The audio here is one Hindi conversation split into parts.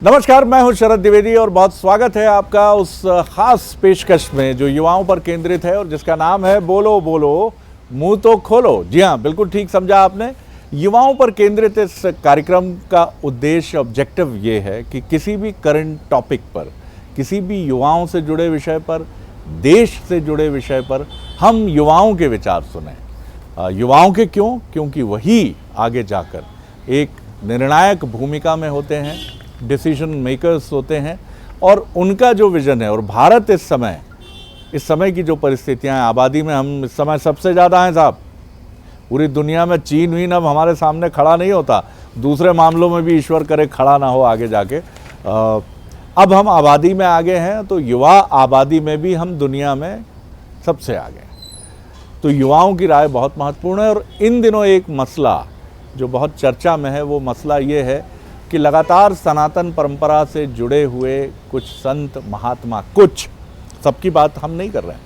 नमस्कार, मैं हूं शरद द्विवेदी और बहुत स्वागत है आपका उस खास पेशकश में जो युवाओं पर केंद्रित है और जिसका नाम है बोलो बोलो मुंह तो खोलो। जी हाँ, बिल्कुल ठीक समझा आपने। युवाओं पर केंद्रित इस कार्यक्रम का उद्देश्य, ऑब्जेक्टिव ये है कि किसी भी करंट टॉपिक पर, किसी भी युवाओं से जुड़े विषय पर, देश से जुड़े विषय पर हम युवाओं के विचार सुने। युवाओं के क्यों? क्योंकि वही आगे जाकर एक निर्णायक भूमिका में होते हैं, डिसीजन मेकर्स होते हैं और उनका जो विजन है। और भारत इस समय की जो परिस्थितियां हैं, आबादी में हम इस समय सबसे ज़्यादा हैं साहब। पूरी दुनिया में चीन भी अब हमारे सामने खड़ा नहीं होता, दूसरे मामलों में भी ईश्वर करे खड़ा ना हो आगे जाके। अब हम आबादी में आगे हैं तो युवा आबादी में भी हम दुनिया में सबसे आगे हैं। तो युवाओं की राय बहुत महत्वपूर्ण है। और इन दिनों एक मसला जो बहुत चर्चा में है, वो मसला ये है कि लगातार सनातन परंपरा से जुड़े हुए कुछ संत महात्मा, कुछ, सबकी बात हम नहीं कर रहे हैं,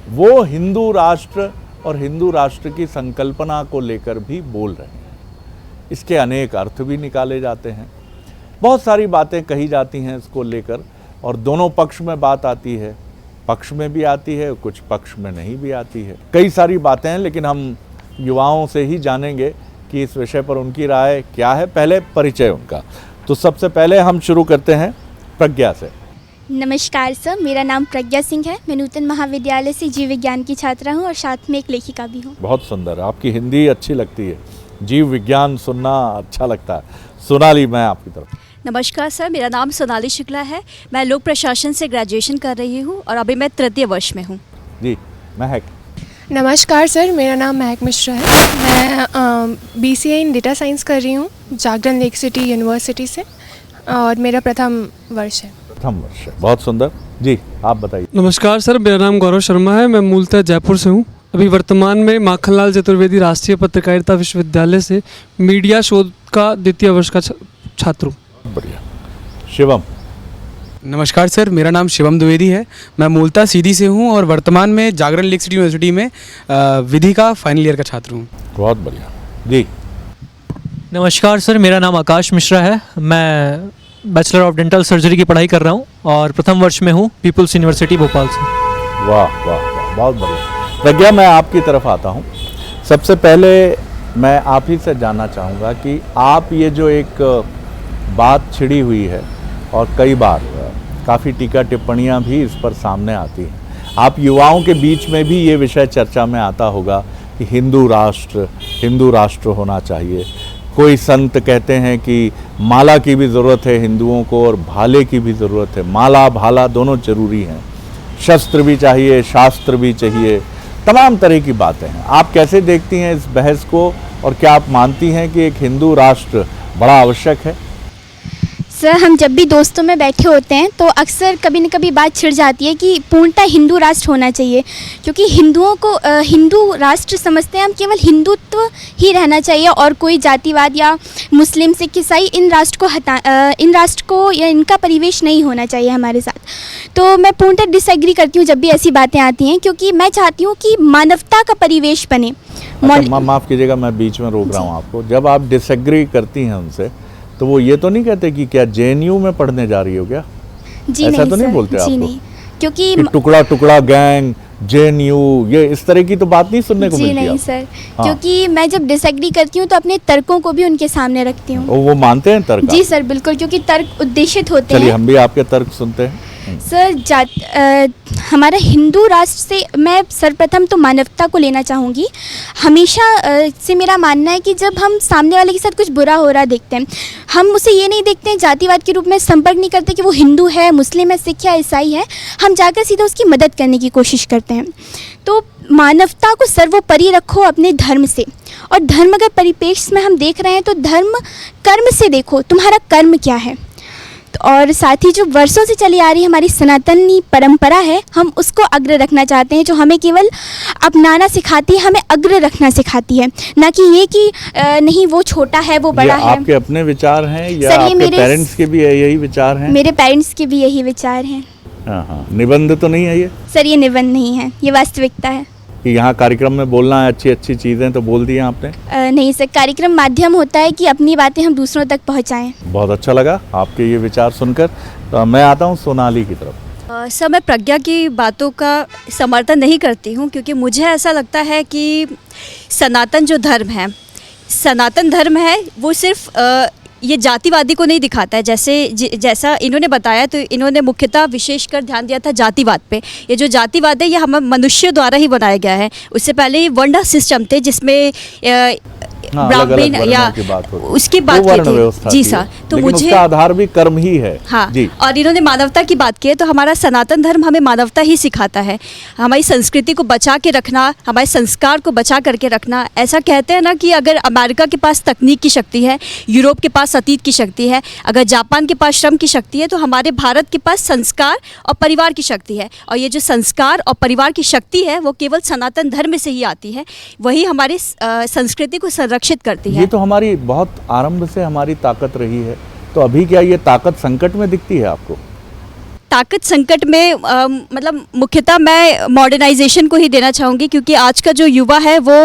वो हिंदू राष्ट्र और हिंदू राष्ट्र की संकल्पना को लेकर भी बोल रहे हैं। इसके अनेक अर्थ भी निकाले जाते हैं, बहुत सारी बातें कही जाती हैं इसको लेकर और दोनों पक्ष में बात आती है, पक्ष में भी आती है, कुछ पक्ष में नहीं भी आती है। कई सारी बातें हैं, लेकिन हम युवाओं से ही जानेंगे कि इस विषय पर उनकी राय क्या है। पहले परिचय उनका, तो सबसे पहले हम शुरू करते हैं प्रज्ञा से। नमस्कार सर, मेरा नाम प्रज्ञा सिंह है। मैं नूतन महाविद्यालय से जीव विज्ञान की छात्रा हूं और साथ में एक लेखिका भी हूं। बहुत सुंदर, आपकी हिंदी अच्छी लगती है, जीव विज्ञान सुनना अच्छा लगता है। सोनाली, मैं आपकी तरफ। नमस्कार सर, मेरा नाम सोनाली शुक्ला है। मैं लोक प्रशासन से ग्रेजुएशन कर रही हूँ और अभी मैं तृतीय वर्ष में हूँ। जी, महक। नमस्कार सर, मेरा नाम महक मिश्रा है। मैं BCA इन डेटा साइंस कर रही हूँ जागरण लेक सिटी यूनिवर्सिटी से और मेरा प्रथम वर्ष है। प्रथम वर्ष है, बहुत सुंदर। जी, आप बताइए। नमस्कार सर, मेरा नाम गौरव शर्मा है। मैं मूलतः जयपुर से हूँ। अभी वर्तमान में माखनलाल चतुर्वेदी राष्ट्रीय पत्रकारिता विश्वविद्यालय से मीडिया शोध का द्वितीय वर्ष का छात्र हूँ। बढ़िया। शिवम। नमस्कार सर, मेरा नाम शिवम द्विवेदी है। मैं मूलतः सीधी से हूँ और वर्तमान में जागरण लेक सिटी यूनिवर्सिटी में विधि का फाइनल ईयर का छात्र हूँ। बहुत बढ़िया। जी। नमस्कार सर, मेरा नाम आकाश मिश्रा है। मैं बैचलर ऑफ डेंटल सर्जरी की पढ़ाई कर रहा हूँ और प्रथम वर्ष में हूँ पीपुल्स यूनिवर्सिटी भोपाल से। वाह वाह वाह, बहुत बढ़िया। प्रज्ञा, मैं आपकी तरफ आता हूँ। सबसे पहले मैं आप ही से जानना चाहूँगा कि आप ये जो एक बात छिड़ी हुई है और कई बार काफ़ी टीका टिप्पणियां भी इस पर सामने आती हैं, आप युवाओं के बीच में भी ये विषय चर्चा में आता होगा कि हिंदू राष्ट्र होना चाहिए। कोई संत कहते हैं कि माला की भी ज़रूरत है हिंदुओं को और भाले की भी ज़रूरत है। माला भाला दोनों जरूरी हैं, शस्त्र भी चाहिए, शास्त्र भी चाहिए, तमाम तरह की बातें हैं। आप कैसे देखती हैं इस बहस को और क्या आप मानती हैं कि एक हिंदू राष्ट्र बड़ा आवश्यक है? सर, हम जब भी दोस्तों में बैठे होते हैं तो अक्सर कभी न कभी बात छिड़ जाती है कि पूर्णतः हिंदू राष्ट्र होना चाहिए, क्योंकि हिंदुओं को हिंदू राष्ट्र समझते हैं हम। केवल हिंदुत्व ही रहना चाहिए और कोई जातिवाद या मुस्लिम सिख ईसाई इन राष्ट्र को या इनका परिवेश नहीं होना चाहिए हमारे साथ। तो मैं पूर्णतः डिसएग्री करती हूँ जब भी ऐसी बातें आती हैं, क्योंकि मैं चाहती हूँ कि मानवता का परिवेश बने। माफ़ कीजिएगा, मैं बीच में रोक रहा हूँ आपको। जब आप डिसएग्री करती हैं उनसे तो वो ये तो नहीं कहते कि क्या JNU में पढ़ने जा रही हो क्या? जी ऐसा नहीं तो नहीं बोलते जी आपको? नहीं, क्योंकि टुकड़ा टुकड़ा गैंग, JNU, ये इस तरह की तो बात नहीं सुनने को जी मिलती। नहीं सर, क्योंकि मैं जब डिसएग्री करती हूँ तो अपने तर्कों को भी उनके सामने रखती हूँ। वो मानते हैं तर्क? जी सर, बिल्कुल, क्योंकि तर्क उद्देशित होते हैं। चलिए, हम भी आपके तर्क सुनते हैं। सर, हमारा हिंदू राष्ट्र से मैं सर्वप्रथम तो मानवता को लेना चाहूँगी। हमेशा से मेरा मानना है कि जब हम सामने वाले के साथ कुछ बुरा हो रहा देखते हैं, हम उसे ये नहीं देखते हैं, जातिवाद के रूप में संपर्क नहीं करते कि वो हिंदू है, मुस्लिम है, सिख या ईसाई है। हम जाकर सीधा उसकी मदद करने की कोशिश करते हैं। तो मानवता को सर्वोपरि रखो अपने धर्म से। और धर्म अगर परिप्रेक्ष्य में हम देख रहे हैं तो धर्म कर्म से देखो, तुम्हारा कर्म क्या है। और साथ ही जो वर्षों से चली आ रही हमारी सनातनी परंपरा है, हम उसको अग्र रखना चाहते हैं, जो हमें केवल अपनाना सिखाती है, हमें अग्र रखना सिखाती है, ना कि ये कि नहीं वो छोटा है वो बड़ा है। आपके अपने विचार हैं या आपके पेरेंट्स के भी यही विचार हैं? मेरे पेरेंट्स के भी यही विचार हैं। हाँ, निबंध तो नहीं है ये? सर, ये निबंध नहीं है, ये वास्तविकता है। कि यहाँ कार्यक्रम में बोलना है, अच्छी अच्छी चीज़ें तो बोल दी आपने। नहीं सर, कार्यक्रम माध्यम होता है कि अपनी बातें हम दूसरों तक पहुंचाएं। बहुत अच्छा लगा आपके ये विचार सुनकर। तो मैं आता हूँ सोनाली की तरफ। सर, मैं प्रज्ञा की बातों का समर्थन नहीं करती हूँ, क्योंकि मुझे ऐसा लगता है कि सनातन जो धर्म है, सनातन धर्म है, वो सिर्फ ये जातिवादी को नहीं दिखाता है। जैसा इन्होंने बताया, तो इन्होंने मुख्यतः विशेषकर ध्यान दिया था जातिवाद पे। ये जो जातिवाद है, ये हम मनुष्य द्वारा ही बनाया गया है। उससे पहले ये वर्ण सिस्टम थे, जिसमें ब्राह्मण या उसकी बात की थी। जी सर, तो मुझे उसका आधार भी कर्म ही है। हाँ जी। और इन्होंने मानवता की बात की है, तो हमारा सनातन धर्म हमें मानवता ही सिखाता है। हमारी संस्कृति को बचा के रखना, हमारे संस्कार को बचा करके रखना। ऐसा कहते हैं ना कि अगर अमेरिका के पास तकनीक की शक्ति है, यूरोप के पास अतीत की शक्ति है, अगर जापान के पास श्रम की शक्ति है, तो हमारे भारत के पास संस्कार और परिवार की शक्ति है। और ये जो संस्कार और परिवार की शक्ति है, वो केवल सनातन धर्म से ही आती है। वही हमारी संस्कृति को संरक्षित करती है। ये तो हमारी बहुत आरंभ से हमारी ताकत रही है। तो अभी क्या ये ताकत संकट में दिखती है आपको? ताकत संकट में मतलब मुख्यतः मैं मॉडर्नाइजेशन को ही देना चाहूँगी, क्योंकि आज का जो युवा है वो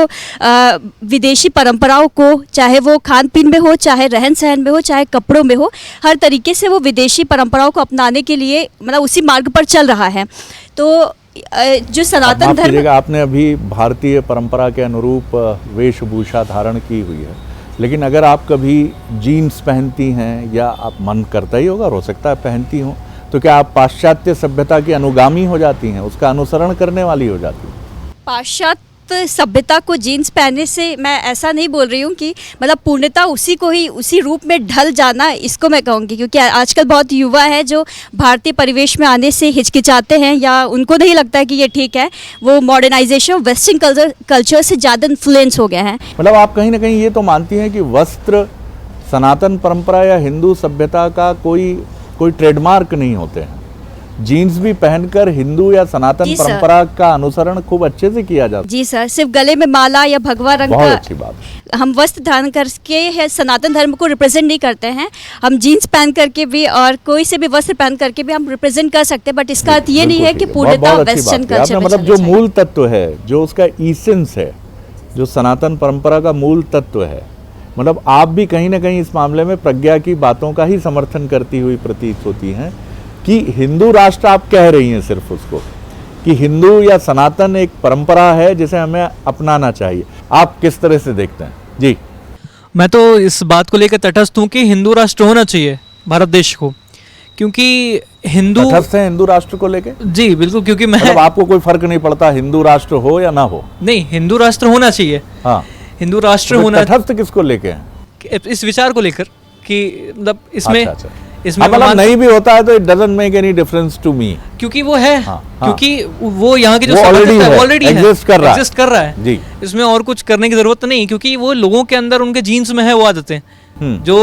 विदेशी परंपराओं को, चाहे वो खान पीन में हो, चाहे रहन सहन में हो, चाहे कपड़ों में हो, हर तरीके से वो विदेशी परंपराओं को अपनाने के लिए मतलब उसी मार्ग पर चल रहा है। तो जो सनातन धर्म, आपने अभी भारतीय परंपरा के अनुरूप वेशभूषा धारण की हुई है, लेकिन अगर आप कभी जीन्स पहनती हैं, या आप मन करता ही होगा, हो सकता है पहनती हो, तो क्या आप पाश्चात्य सभ्यता की अनुगामी हो जाती हैं, उसका अनुसरण करने वाली हो जाती हैं? पाश्चात्य सभ्यता को जीन्स पहनने से मैं ऐसा नहीं बोल रही हूँ कि मतलब पूर्णतः उसी को ही उसी रूप में ढल जाना, इसको मैं कहूँगी। क्योंकि आजकल बहुत युवा है जो भारतीय परिवेश में आने से हिचकिचाते हैं, या उनको नहीं लगता है कि ये ठीक है। वो मॉडर्नाइजेशन, वेस्टर्न कल्चर से ज़्यादा इन्फ्लुएंस हो गए हैं। मतलब आप कहीं ना कहीं ये तो मानती हैं कि वस्त्र सनातन परंपरा या हिंदू सभ्यता का कोई ट्रेडमार्क नहीं होते हैं। जीन्स भी पहनकर हिंदू या सनातन परंपरा का अनुसरण खूब अच्छे से किया जाता है। जी सर, सिर्फ गले में माला या भगवा रंग बहुत का अच्छी बात। हम वस्त्र धारण करके सनातन धर्म को रिप्रेजेंट नहीं करते हैं। हम जीन्स पहन करके भी और कोई से भी वस्त्र पहन करके भी हम रिप्रेजेंट कर सकते हैं, बट इसका अर्थ ये नहीं है कि पूर्णतः वेस्टर्न कल्चर में मतलब जो मूल तत्व है, जो उसका इसेंस है, जो सनातन परंपरा का मूल तत्व है, मतलब आप भी कहीं ना कहीं इस मामले में प्रज्ञा की बातों का ही समर्थन करती हुई प्रतीत होती हैं कि हिंदू राष्ट्र आप कह रही हैं सिर्फ उसको, कि हिंदू या सनातन एक परंपरा है जिसे हमें अपनाना चाहिए। आप किस तरह से देखते हैं? जी, मैं तो इस बात को लेकर तटस्थ हूँ कि हिंदू राष्ट्र होना चाहिए भारत देश को, क्योंकि हिंदू तटस्थ है हिंदू राष्ट्र को लेके? जी बिल्कुल, क्योंकि मैं मतलब आपको कोई फर्क नहीं पड़ता हिंदू राष्ट्र हो या ना हो? नहीं, हिंदू राष्ट्र होना चाहिए। हाँ, हिंदू राष्ट्र तो होना। तटस्थ किसको लेके हैं? इस विचार को लेकर कि मतलब इसमें अच्छा। इसमें मतलब नहीं भी होता है तो it doesn't make any difference to me, क्योंकि वो है। हाँ, क्योंकि वो यहाँ के जो ऑलरेडी एग्जिस्ट कर रहा है जी। इसमें और कुछ करने की जरूरत नहीं, क्योंकि वो लोगों के अंदर, उनके जीन्स में है वो आदतें। जो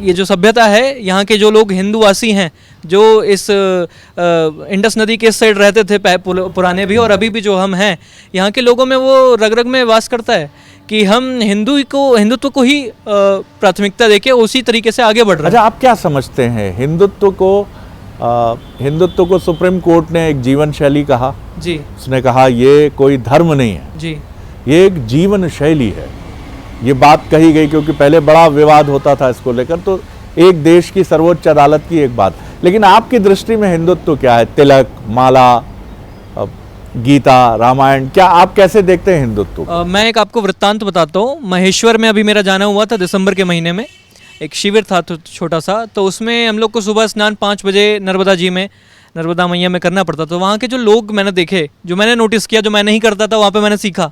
ये जो सभ्यता है, यहाँ के जो लोग हिंदूवासी हैं, जो इस इंडस नदी के साइड रहते थे पुराने भी और अभी भी जो हम हैं, यहाँ के लोगों में वो रग रग में वास करता है कि हम हिंदुत्व को ही प्राथमिकता देके उसी तरीके से आगे बढ़ रहे हैं। अच्छा, आप क्या समझते हैं हिंदुत्व को सुप्रीम कोर्ट ने एक जीवन शैली कहा जी। उसने कहा ये कोई धर्म नहीं है जी, ये एक जीवन शैली है। ये बात कही गई क्योंकि पहले बड़ा विवाद होता था इसको लेकर, तो एक देश की सर्वोच्च अदालत की एक बात। लेकिन आपकी दृष्टि में हिंदुत्व क्या है? तिलक, माला, गीता, रामायण, क्या आप कैसे देखते हैं हिंदुत्व? मैं एक आपको वृत्तांत बताता हूँ। महेश्वर में अभी मेरा जाना हुआ था दिसंबर के महीने में। एक शिविर था छोटा सा, तो उसमें हम लोग को सुबह स्नान 5 बजे नर्मदा मैया में करना पड़ता। तो वहाँ के जो लोग मैंने देखे, जो मैंने नोटिस किया, जो मैं नहीं करता था, वहाँ पे मैंने सीखा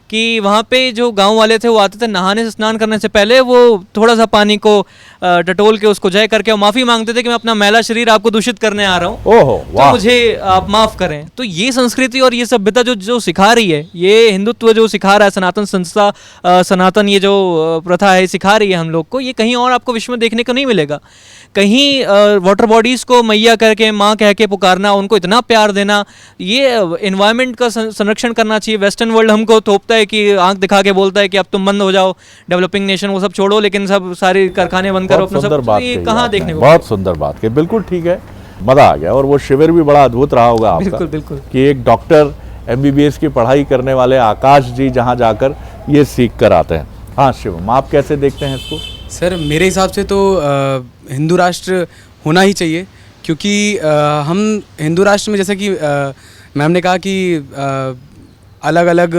कि वहाँ पे जो गांव वाले थे वो आते थे नहाने से, स्नान करने से पहले वो थोड़ा सा पानी को टटोल के उसको जय करके माफ़ी मांगते थे कि मैं अपना मैला शरीर आपको दूषित करने आ रहा हूँ, तो मुझे आप माफ़ करें। तो ये संस्कृति और ये सभ्यता जो सिखा रही है, ये हिंदुत्व जो सिखा रहा है, सनातन संस्था, सनातन ये जो प्रथा है सिखा रही है हम लोग को, ये कहीं और आपको विश्व में देखने को नहीं मिलेगा। कहीं वाटर बॉडीज़ को मैया करके, माँ कह के पुकारना, उनको इतना प्यार देना, ये एनवायरनमेंट का संरक्षण करना चाहिए। वेस्टर्न वर्ल्ड हमको थोपता है कि आंख दिखा के बोलता है कि अब तुम बंद हो जाओ, डेवलपिंग नेशन वो सब छोड़ो, लेकिन सब सारे कारखाने बंद करो अपना सब। ये कहाँ देखने को? बहुत सुंदर बात की, बिल्कुल ठीक है, मजा आ गया। और वो शिविर भी बड़ा अद्भुत रहा होगा आपका। बिल्कुल बिल्कुल। कि एक डॉक्टर MBBS की पढ़ाई करने वाले आकाश जी जहाँ जाकर ये सीख कर आते हैं। हाँ शिवम, आप कैसे देखते हैं इसको? सर मेरे हिसाब से तो हिंदू राष्ट्र होना ही चाहिए, क्योंकि हम हिंदू राष्ट्र में, जैसा कि मैम ने कहा कि अलग अलग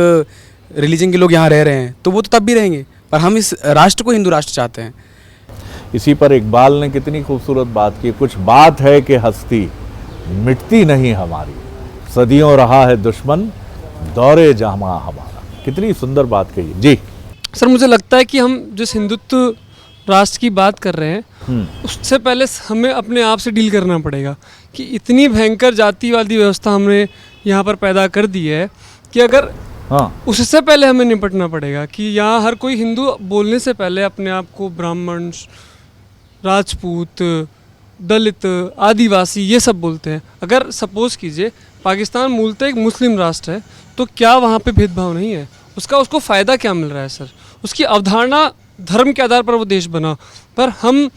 रिलीजन के लोग यहाँ रह रहे हैं, तो वो तो तब भी रहेंगे, पर हम इस राष्ट्र को हिंदू राष्ट्र चाहते हैं। इसी पर इकबाल ने कितनी खूबसूरत बात की, कुछ बात है कि हस्ती मिटती नहीं हमारी, सदियों रहा है दुश्मन दौरे जहां हमारा। कितनी सुंदर बात कही जी। सर मुझे लगता है कि हम जिस हिंदुत्व राष्ट्र की बात कर रहे हैं उससे पहले हमें अपने आप से डील करना पड़ेगा कि इतनी भयंकर जातिवादी व्यवस्था हमने यहाँ पर पैदा कर दी है कि अगर उससे पहले हमें निपटना पड़ेगा कि यहाँ हर कोई हिंदू बोलने से पहले अपने आप को ब्राह्मण, राजपूत, दलित, आदिवासी ये सब बोलते हैं। अगर सपोज़ कीजिए पाकिस्तान मूलतः एक मुस्लिम राष्ट्र है, तो क्या वहाँ पे भेदभाव नहीं है? उसको फ़ायदा क्या मिल रहा है सर? उसकी अवधारणा धर्म के आधार पर वो देश बना, पर हम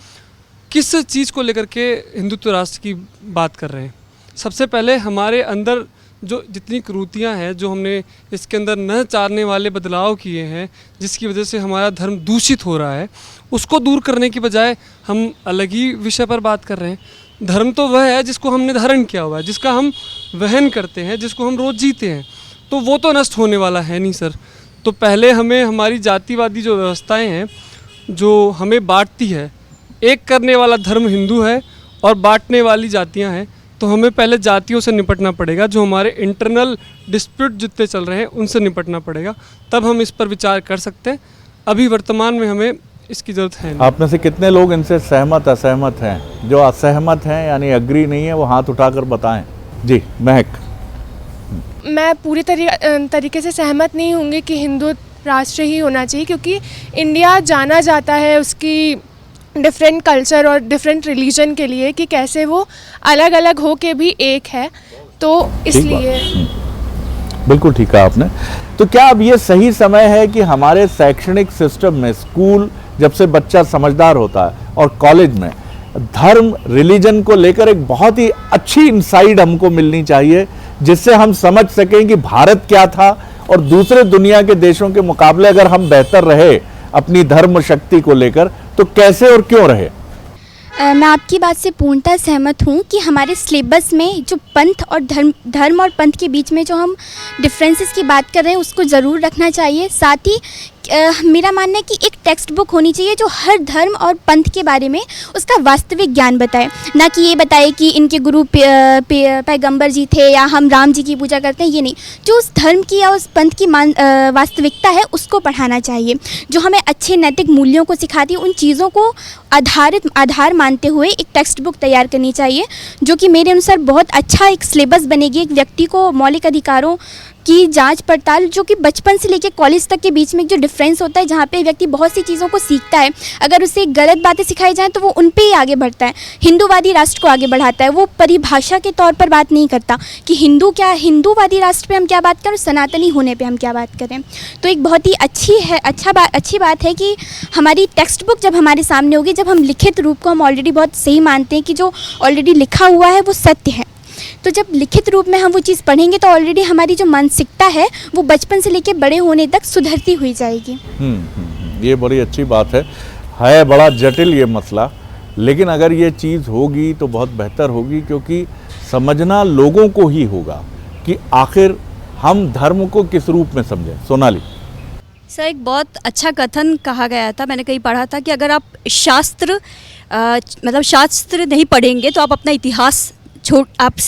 किस चीज़ को लेकर के हिंदुत्व राष्ट्र की बात कर रहे हैं? सबसे पहले हमारे अंदर जो जितनी क्रूतियाँ हैं, जो हमने इसके अंदर न चाहने वाले बदलाव किए हैं, जिसकी वजह से हमारा धर्म दूषित हो रहा है, उसको दूर करने की बजाय हम अलग ही विषय पर बात कर रहे हैं। धर्म तो वह है जिसको हमने धारण किया हुआ है, जिसका हम वहन करते हैं, जिसको हम रोज़ जीते हैं, तो वो तो नष्ट होने वाला है नहीं सर। तो पहले हमें हमारी जातिवादी जो व्यवस्थाएं हैं जो हमें बांटती है, एक करने वाला धर्म हिंदू है और बांटने वाली जातियां हैं, तो हमें पहले जातियों से निपटना पड़ेगा। जो हमारे इंटरनल डिस्प्यूट जितने चल रहे हैं उनसे निपटना पड़ेगा, तब हम इस पर विचार कर सकते हैं। अभी वर्तमान में हमें इसकी ज़रूरत है नहीं। आप में से कितने लोग इनसे सहमत असहमत हैं? जो असहमत हैं यानी एग्री नहीं है वो हाथ उठाकर बताएं। जी महक। मैं पूरी तरीके से सहमत नहीं होंगी कि हिंदू राष्ट्र ही होना चाहिए, क्योंकि इंडिया जाना जाता है उसकी डिफरेंट कल्चर और डिफरेंट रिलीजन के लिए कि कैसे वो अलग अलग हो के भी एक है, तो इसलिए बिल्कुल ठीक कहा आपने। तो क्या अब ये सही समय है कि हमारे शैक्षणिक सिस्टम में, स्कूल जब से बच्चा समझदार होता है और कॉलेज में, धर्म रिलीजन को लेकर एक बहुत ही अच्छी इनसाइट हमको मिलनी चाहिए, जिससे हम समझ सकें कि भारत क्या था और दूसरे दुनिया के देशों के मुकाबले अगर हम बेहतर रहे अपनी धर्म शक्ति को लेकर तो कैसे और क्यों रहे? मैं आपकी बात से पूर्णतः सहमत हूँ कि हमारे सिलेबस में जो पंथ और धर्म और पंथ के बीच में जो हम डिफरेंसेस की बात कर रहे हैं उसको ज़रूर रखना चाहिए। साथ ही मेरा मानना है कि एक टेक्स्ट बुक होनी चाहिए जो हर धर्म और पंथ के बारे में उसका वास्तविक ज्ञान बताए, ना कि ये बताए कि इनके गुरु पैगंबर जी थे या हम राम जी की पूजा करते हैं, ये नहीं। जो उस धर्म की या उस पंथ की वास्तविकता है उसको पढ़ाना चाहिए, जो हमें अच्छे नैतिक मूल्यों को सिखाती है। उन चीज़ों को आधार मानते हुए एक टेक्स्ट बुक तैयार करनी चाहिए, जो कि मेरे अनुसार बहुत अच्छा एक सिलेबस बनेगी। एक व्यक्ति को मौलिक अधिकारों की जांच पड़ताल, जो कि बचपन से लेकर कॉलेज तक के बीच में जो डिफरेंस होता है, जहाँ पे व्यक्ति बहुत सी चीज़ों को सीखता है, अगर उसे गलत बातें सिखाई जाएँ तो वो उन पे ही आगे बढ़ता है, हिंदूवादी राष्ट्र को आगे बढ़ाता है। वो परिभाषा के तौर पर बात नहीं करता कि हिंदूवादी राष्ट्र पे हम क्या बात करें, सनातनी होने पे हम क्या बात करें। तो एक बहुत ही अच्छी बात है कि हमारी टेक्स्ट बुक जब हमारे सामने होगी, जब हम लिखित रूप को हम ऑलरेडी बहुत सही मानते हैं कि जो ऑलरेडी लिखा हुआ है वो सत्य है, तो जब लिखित रूप में हम वो चीज़ पढ़ेंगे तो ऑलरेडी हमारी जो मानसिकता है वो बचपन से लेकर बड़े होने तक सुधरती हुई जाएगी। ये बड़ी अच्छी बात है बड़ा जटिल ये मसला, लेकिन अगर ये चीज़ होगी तो बहुत बेहतर होगी, क्योंकि समझना लोगों को ही होगा कि आखिर हम धर्म को किस रूप में समझें। सोनाली सर, एक बहुत अच्छा कथन कहा गया था, मैंने कहीं पढ़ा था कि अगर आप शास्त्र नहीं पढ़ेंगे तो आप अपना इतिहास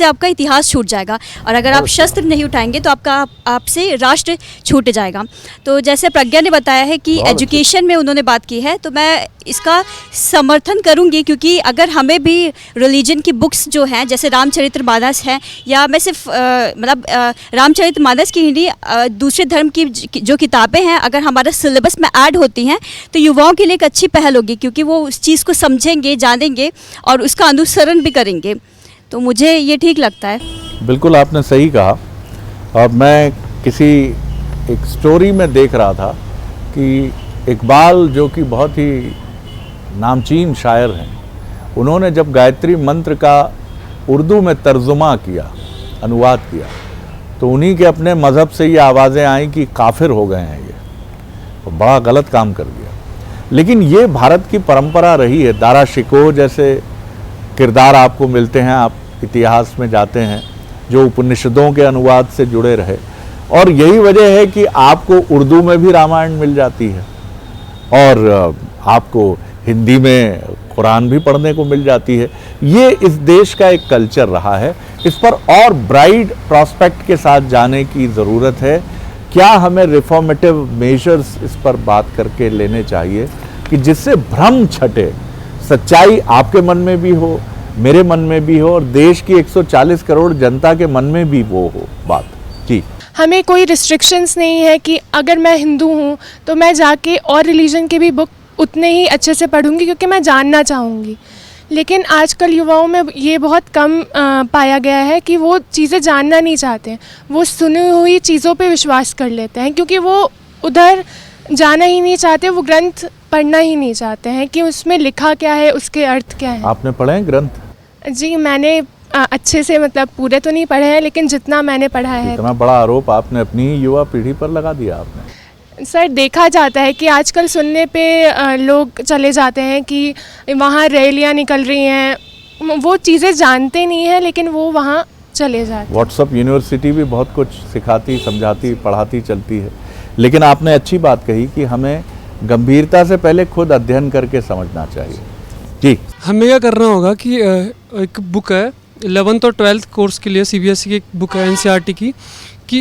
आपका इतिहास छूट जाएगा, और अगर आप शस्त्र नहीं उठाएंगे तो आपसे राष्ट्र छूट जाएगा। तो जैसे प्रज्ञा ने बताया है कि एजुकेशन में उन्होंने बात की है, तो मैं इसका समर्थन करूंगी, क्योंकि अगर हमें भी रिलीजन की बुक्स जो हैं, जैसे रामचरितमानस है, या मैं सिर्फ रामचरितमानस की ही नहीं, दूसरे धर्म की जो किताबें हैं अगर हमारे सिलेबस में ऐड होती हैं तो युवाओं के लिए एक अच्छी पहल होगी, क्योंकि वो उस चीज़ को समझेंगे, जानेंगे और उसका अनुसरण भी करेंगे। तो मुझे ये ठीक लगता है। बिल्कुल आपने सही कहा। और मैं किसी एक स्टोरी में देख रहा था कि इकबाल, जो कि बहुत ही नामचीन शायर हैं, उन्होंने जब गायत्री मंत्र का उर्दू में तर्जुमा किया, अनुवाद किया, तो उन्हीं के अपने मज़हब से ये आवाज़ें आई कि काफिर हो गए हैं ये, तो बड़ा गलत काम कर दिया। लेकिन ये भारत की परंपरा रही है। दारा शिकोह जैसे किरदार आपको मिलते हैं, आप इतिहास में जाते हैं, जो उपनिषदों के अनुवाद से जुड़े रहे, और यही वजह है कि आपको उर्दू में भी रामायण मिल जाती है और आपको हिंदी में कुरान भी पढ़ने को मिल जाती है। ये इस देश का एक कल्चर रहा है। इस पर और ब्राइट प्रॉस्पेक्ट के साथ जाने की ज़रूरत है। क्या हमें रिफॉर्मेटिव मेजर्स इस पर बात करके लेने चाहिए कि जिससे भ्रम छटे, सच्चाई आपके मन में भी हो, मेरे मन में भी हो, और देश की 140 करोड़ जनता के मन में भी वो हो बात। जी, हमें कोई रिस्ट्रिक्शंस नहीं है कि अगर मैं हिंदू हूँ तो मैं जाके और रिलीजन के भी बुक उतने ही अच्छे से पढ़ूंगी क्योंकि मैं जानना चाहूँगी। लेकिन आजकल युवाओं में ये बहुत कम पाया गया है कि वो चीज़ें जानना नहीं चाहते हैं, वो सुनी हुई चीज़ों पे विश्वास कर लेते हैं क्योंकि वो उधर जाना ही नहीं चाहते, वो ग्रंथ पढ़ना ही नहीं चाहते हैं कि उसमें लिखा क्या है, उसके अर्थ क्या है। आपने पढ़े हैं ग्रंथ? जी, मैंने अच्छे से, मतलब पूरे तो नहीं पढ़े हैं लेकिन जितना मैंने पढ़ा है। इतना बड़ा आरोप आपने अपनी ही युवा पीढ़ी पर लगा दिया आपने। सर, देखा जाता है कि आजकल सुनने पे लोग चले जाते हैं कि वहाँ रैलियाँ निकल रही हैं, वो चीज़ें जानते नहीं हैं लेकिन वो वहाँ चले जाते हैं। व्हाट्सअप यूनिवर्सिटी भी बहुत कुछ सिखाती, समझाती, पढ़ाती चलती है। लेकिन आपने अच्छी बात कही कि हमें गंभीरता से पहले खुद अध्ययन करके समझना चाहिए। जी, हमें क्या करना होगा कि एक बुक है 11th और 12th कोर्स के लिए CBSE की एक बुक है NCERT की कि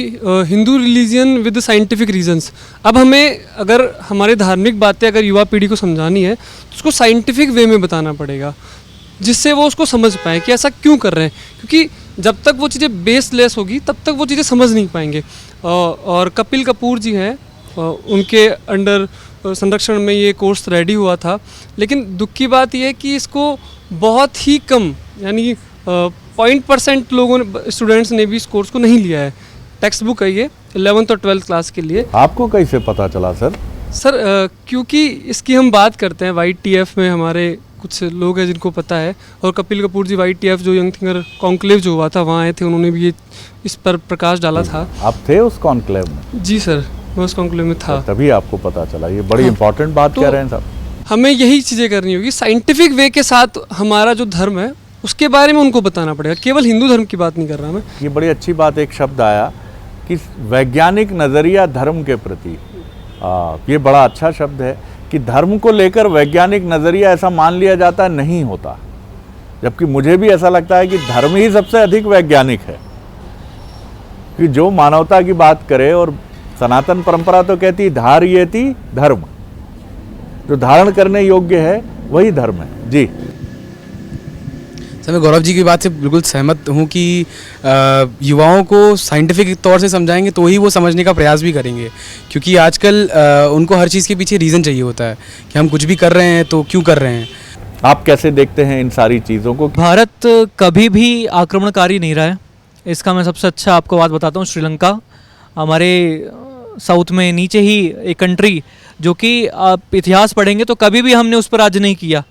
Hindu religion with scientific reasons. अब हमें अगर हमारी धार्मिक बातें अगर युवा पीढ़ी को समझानी है तो उसको साइंटिफिक वे में बताना पड़ेगा, जिससे वो उसको समझ पाए कि ऐसा क्यों कर रहे हैं, क्योंकि जब तक वो चीज़ें बेसलेस होगी तब तक वो चीज़ें समझ नहीं पाएंगे। और कपिल कपूर जी हैं, उनके अंडर संरक्षण में ये कोर्स रेडी हुआ था, लेकिन दुख की बात यह है कि इसको बहुत ही कम, यानी 0.% लोगों ने, स्टूडेंट्स ने भी इस कोर्स को नहीं लिया है। टेक्स्ट बुक है ये 11th और 12th क्लास के लिए। आपको कैसे पता चला सर? सर क्योंकि इसकी हम बात करते हैं, YTF में हमारे कुछ लोग हैं जिनको पता है, और कपिल कपूर जी YTF जो यंग थिंकर कॉन्क्लेव जो हुआ था वहाँ आए थे, उन्होंने भी ये इस पर प्रकाश डाला था। आप थे उस कॉन्क्लेव में? जी सर, मैं उस कॉन्क्लेव में था। तभी आपको पता चला। ये बड़ी इंपॉर्टेंट बात कह रहे हैं साहब। हमें यही चीज़ें करनी होगी, साइंटिफिक वे के साथ हमारा जो धर्म है उसके बारे में उनको बताना पड़ेगा। केवल हिंदू धर्म की बात नहीं कर रहा मैं। ये बड़ी अच्छी बात, एक शब्द आया कि वैज्ञानिक नज़रिया धर्म के प्रति। ये बड़ा अच्छा शब्द है कि धर्म को लेकर वैज्ञानिक नज़रिया ऐसा मान लिया जाता नहीं होता, जबकि मुझे भी ऐसा लगता है कि धर्म ही सबसे अधिक वैज्ञानिक है, कि जो मानवता की बात करे। और सनातन परंपरा तो कहती धारयेति धर्म, जो धारण करने योग्य है वही धर्म है। जी सर, मैं गौरव जी की बात से बिल्कुल सहमत हूँ कि युवाओं को साइंटिफिक तौर से समझाएंगे तो ही वो समझने का प्रयास भी करेंगे, क्योंकि आजकल उनको हर चीज़ के पीछे रीज़न चाहिए होता है कि हम कुछ भी कर रहे हैं तो क्यों कर रहे हैं। आप कैसे देखते हैं इन सारी चीज़ों को? भारत कभी भी आक्रमणकारी नहीं रहा है। इसका मैं सबसे अच्छा आपको बात बताता हूँ। श्रीलंका हमारे साउथ में नीचे ही एक कंट्री, जो कि आप इतिहास पढ़ेंगे तो कभी भी हमने उस पर राज्य नहीं किया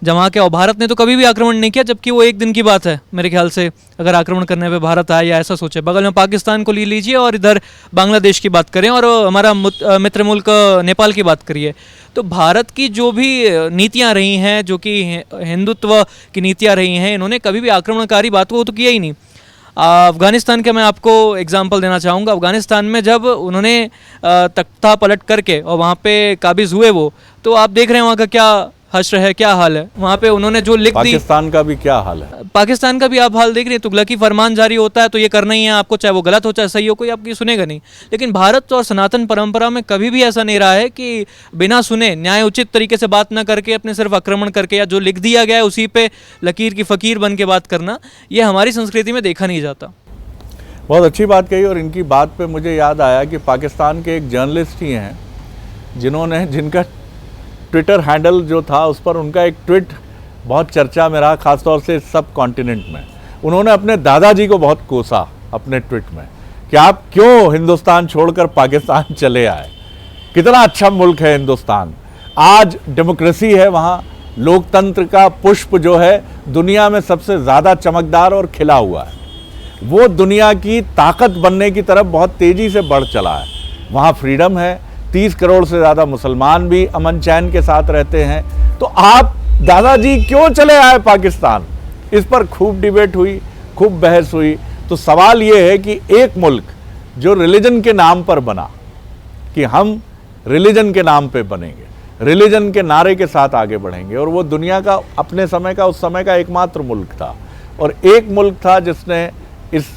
जहाँ के, और भारत ने तो कभी भी आक्रमण नहीं किया, जबकि वो एक दिन की बात है मेरे ख्याल से अगर आक्रमण करने पे भारत आए या ऐसा सोचे। बगल में पाकिस्तान को ले लीजिए और इधर बांग्लादेश की बात करें और हमारा मित्र मुल्क नेपाल की बात करिए, तो भारत की जो भी नीतियाँ रही हैं, जो कि हिंदुत्व की नीतियाँ रही हैं, इन्होंने कभी भी आक्रमणकारी बात को तो किया ही नहीं। अफ़गानिस्तान का मैं आपको एग्जांपल देना चाहूँगा। अफ़गानिस्तान में जब उन्होंने तख्ता पलट करके और वहाँ पे काबिज़ हुए वो, तो आप देख रहे हैं वहाँ का क्या हश्र है, क्या हाल है। वहाँ पे उन्होंने जो लिख दी, पाकिस्तान का भी क्या हाल है, पाकिस्तान का भी आप हाल देख रहे हैं। तुगलकी फरमान जारी होता है तो ये करना ही है आपको, चाहे वो गलत हो चाहे सही हो, कोई आपकी सुनेगा नहीं। लेकिन भारत और सनातन परंपरा में कभी भी ऐसा नहीं रहा है कि बिना सुने, न्याय उचित तरीके से बात ना करके, अपने सिर्फ आक्रमण करके या जो लिख दिया गया है उसी पे लकीर की फ़कीर बन के बात करना, ये हमारी संस्कृति में देखा नहीं जाता। बहुत अच्छी बात कही। और इनकी बात पे मुझे याद आया कि पाकिस्तान के एक जर्नलिस्ट ही हैं जिनका ट्विटर हैंडल जो था उस पर उनका एक ट्वीट बहुत चर्चा में रहा, ख़ासतौर से सब कॉन्टिनेंट में। उन्होंने अपने दादाजी को बहुत कोसा अपने ट्वीट में कि आप क्यों हिंदुस्तान छोड़कर पाकिस्तान चले आए, कितना अच्छा मुल्क है हिंदुस्तान, आज डेमोक्रेसी है वहाँ, लोकतंत्र का पुष्प जो है दुनिया में सबसे ज़्यादा चमकदार और खिला हुआ है। वो दुनिया की ताकत बनने की तरफ बहुत तेज़ी से बढ़ चला है। वहाँ फ्रीडम है, 30 करोड़ से ज़्यादा मुसलमान भी अमन चैन के साथ रहते हैं। तो आप दादाजी क्यों चले आए पाकिस्तान? इस पर खूब डिबेट हुई, खूब बहस हुई। तो सवाल ये है कि एक मुल्क जो रिलीजन के नाम पर बना, कि हम रिलीजन के नाम पे बनेंगे, रिलीजन के नारे के साथ आगे बढ़ेंगे, और वो दुनिया का अपने समय का, उस समय का एकमात्र मुल्क था, और एक मुल्क था जिसने इस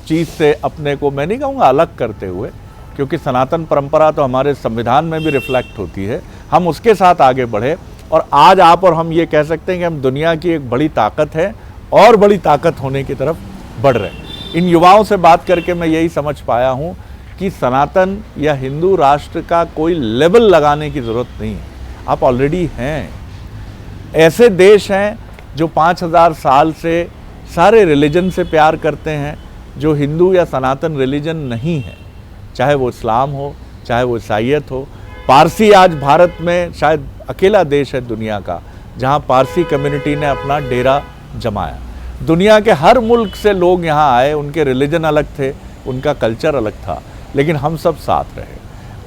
चीज़ से अपने को, मैं नहीं कहूँगा अलग करते हुए, क्योंकि सनातन परंपरा तो हमारे संविधान में भी रिफ्लेक्ट होती है, हम उसके साथ आगे बढ़े। और आज आप और हम ये कह सकते हैं कि हम दुनिया की एक बड़ी ताकत है और बड़ी ताकत होने की तरफ बढ़ रहे हैं। इन युवाओं से बात करके मैं यही समझ पाया हूँ कि सनातन या हिंदू राष्ट्र का कोई लेबल लगाने की ज़रूरत नहीं है, आप ऑलरेडी हैं। ऐसे देश हैं जो 5000 साल से सारे रिलीजन से प्यार करते हैं, जो हिंदू या सनातन रिलीजन नहीं है, चाहे वो इस्लाम हो, चाहे वो ईसाईयत हो। पारसी आज भारत में शायद अकेला देश है दुनिया का जहाँ पारसी कम्युनिटी ने अपना डेरा जमाया। दुनिया के हर मुल्क से लोग यहाँ आए, उनके रिलीजन अलग थे, उनका कल्चर अलग था, लेकिन हम सब साथ रहे।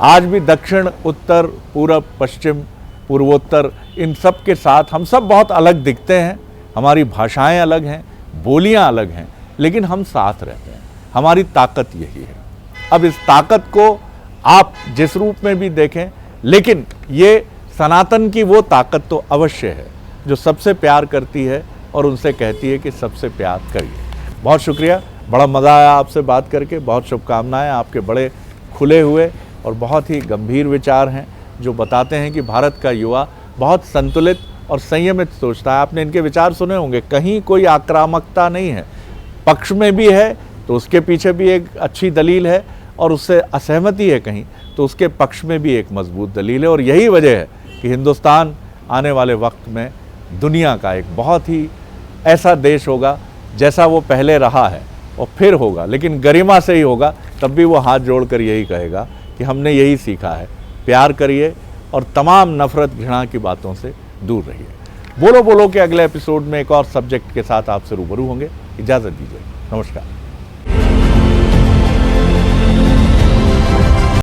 आज भी दक्षिण, उत्तर, पूरब, पश्चिम, पूर्वोत्तर, इन सब के साथ हम सब बहुत अलग दिखते हैं, हमारी भाषाएं अलग हैं, बोलियां अलग हैं, लेकिन हम साथ रहते हैं। हमारी ताकत यही है। अब इस ताकत को आप जिस रूप में भी देखें, लेकिन ये सनातन की वो ताकत तो अवश्य है जो सबसे प्यार करती है और उनसे कहती है कि सबसे प्यार करिए। बहुत शुक्रिया, बड़ा मज़ा आया आपसे बात करके। बहुत शुभकामनाएं। आपके बड़े खुले हुए और बहुत ही गंभीर विचार हैं जो बताते हैं कि भारत का युवा बहुत संतुलित और संयमित सोचता है। आपने इनके विचार सुने होंगे, कहीं कोई आक्रामकता नहीं है। पक्ष में भी है तो उसके पीछे भी एक अच्छी दलील है, और उससे असहमति है कहीं तो उसके पक्ष में भी एक मजबूत दलील है। और यही वजह है कि हिंदुस्तान आने वाले वक्त में दुनिया का एक बहुत ही ऐसा देश होगा जैसा वो पहले रहा है, और फिर होगा, लेकिन गरिमा से ही होगा। तब भी वो हाथ जोड़कर यही कहेगा कि हमने यही सीखा है, प्यार करिए और तमाम नफ़रत घृणा की बातों से दूर रहिए। बोलो बोलो के अगले एपिसोड में एक और सब्जेक्ट के साथ आपसे रूबरू होंगे। इजाज़त दीजिए, नमस्कार।